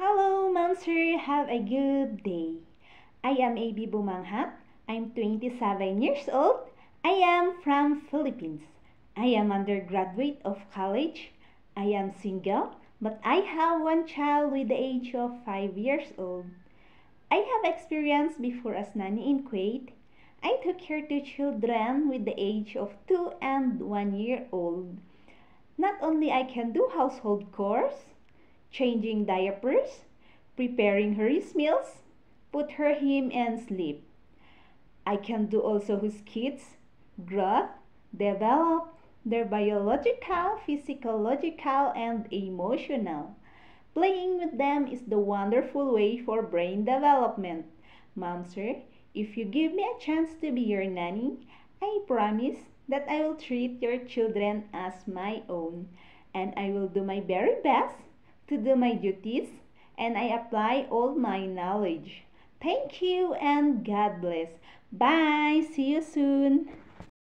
Hello, Monster. Have a good day. I am AB Bumanghat. I'm 27 years old. I am from Philippines. I am undergraduate of college. I am single, but I have one child with the age of 5 years old. I have experience before as nanny in Kuwait. I took care to children with the age of 2 and 1 year old. Not only I can do household chores, changing diapers, preparing her his meals, put her him and sleep. I can do also his kids growth, develop their biological, physiological, and emotional. Playing with them is the wonderful way for brain development. Mom, sir, if you give me a chance to be your nanny, I promise that I will treat your children as my own, and I will do my very best to do my duties, and I apply all my knowledge. Thank you and God bless. Bye. See you soon.